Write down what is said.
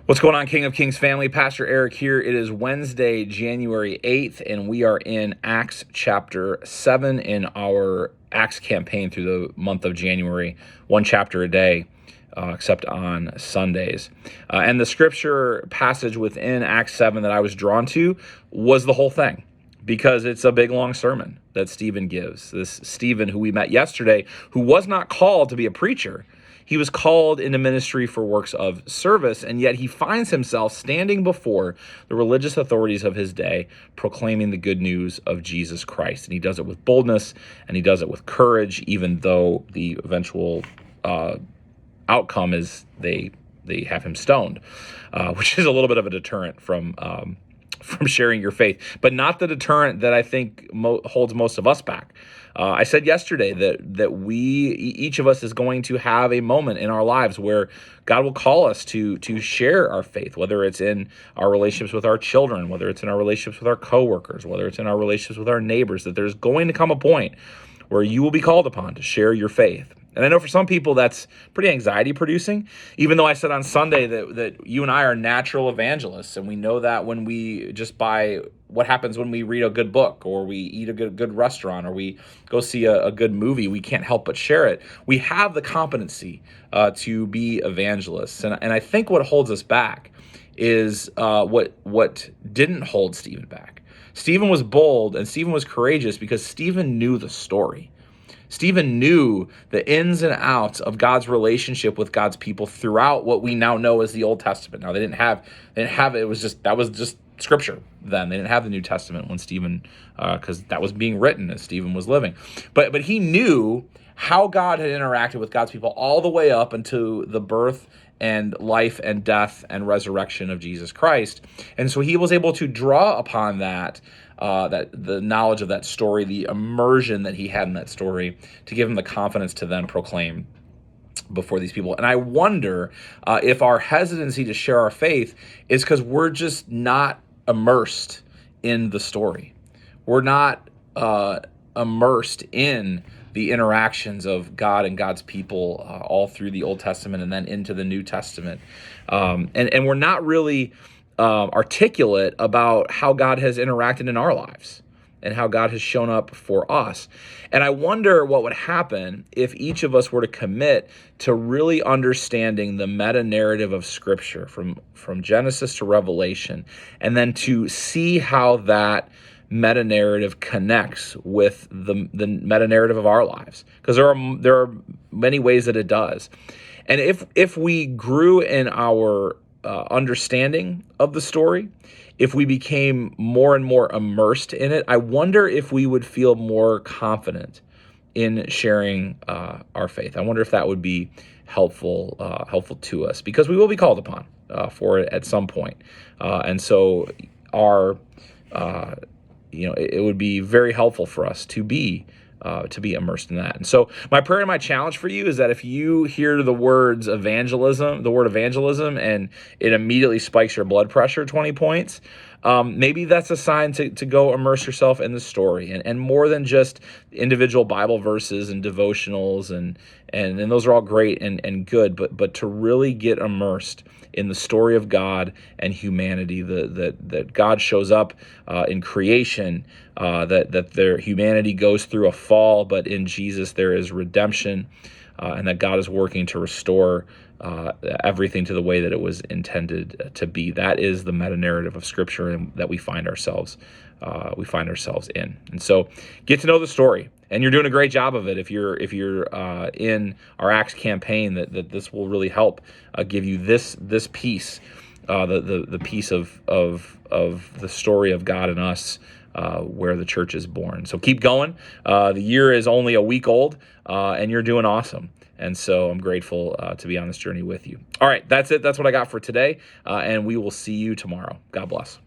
What's going on, King of Kings family? Pastor Eric here. It is Wednesday, January 8th, and we are in Acts chapter 7 in our Acts campaign through the month of January, one chapter a day, except on Sundays. And the scripture passage within Acts 7 that I was drawn to was the whole thing, because it's a big, long sermon that Stephen gives. This Stephen, who we met yesterday, who was not called to be a preacher. He was called into ministry for works of service, and yet he finds himself standing before the religious authorities of his day, proclaiming the good news of Jesus Christ. And he does it with boldness, and he does it with courage, even though the eventual outcome is they have him stoned, which is a little bit of a deterrent from sharing your faith, but not the deterrent that I think holds most of us back. I said yesterday that each of us is going to have a moment in our lives where God will call us to share our faith, whether it's in our relationships with our children, whether it's in our relationships with our coworkers, whether it's in our relationships with our neighbors, that there's going to come a point where you will be called upon to share your faith. And I know for some people that's pretty anxiety producing, even though I said on Sunday that you and I are natural evangelists, and we know that when we just by what happens when we read a good book, or we eat a good restaurant, or we go see a good movie, we can't help but share it. We have the competency to be evangelists. And I think what holds us back is what didn't hold Stephen back. Stephen was bold and Stephen was courageous because Stephen knew the story. Stephen knew the ins and outs of God's relationship with God's people throughout what we now know as the Old Testament. Now, they didn't have it. That was just scripture then. They didn't have the New Testament when Stephen, because that was being written as Stephen was living. But he knew how God had interacted with God's people all the way up into the birth and life and death and resurrection of Jesus Christ. And so he was able to draw upon that the knowledge of that story, the immersion that he had in that story, to give him the confidence to then proclaim before these people. And I wonder if our hesitancy to share our faith is because we're just not immersed in the story. We're not immersed in the interactions of God and God's people all through the Old Testament and then into the New Testament. And we're not really articulate about how God has interacted in our lives and how God has shown up for us. And I wonder what would happen if each of us were to commit to really understanding the meta-narrative of Scripture from Genesis to Revelation, and then to see how that meta-narrative connects with the meta-narrative of our lives, because there are many ways that it does. And if we grew in our understanding of the story, if we became more and more immersed in it, I wonder if we would feel more confident in sharing our faith. I wonder if that would be helpful to us, because we will be called upon for it at some point. And so it would be very helpful for us to be immersed in that. And so my prayer and my challenge for you is that if you hear the word evangelism, and it immediately spikes your blood pressure 20 points, maybe that's a sign to go immerse yourself in the story, and more than just individual Bible verses and devotionals, and those are all great and good, but to really get immersed in the story of God and humanity, that God shows up in creation, that their humanity goes through a fall, but in Jesus there is redemption, and that God is working to restore everything to the way that it was intended to be. That is the meta-narrative of Scripture, and that we find ourselves in. And so get to know the story. And you're doing a great job of it if you're in our Acts campaign, that this will really help give you this piece, the piece of the story of God and us, where the church is born. So keep going. The year is only a week old, and you're doing awesome. And so I'm grateful to be on this journey with you. All right, that's it. That's what I got for today, and we will see you tomorrow. God bless.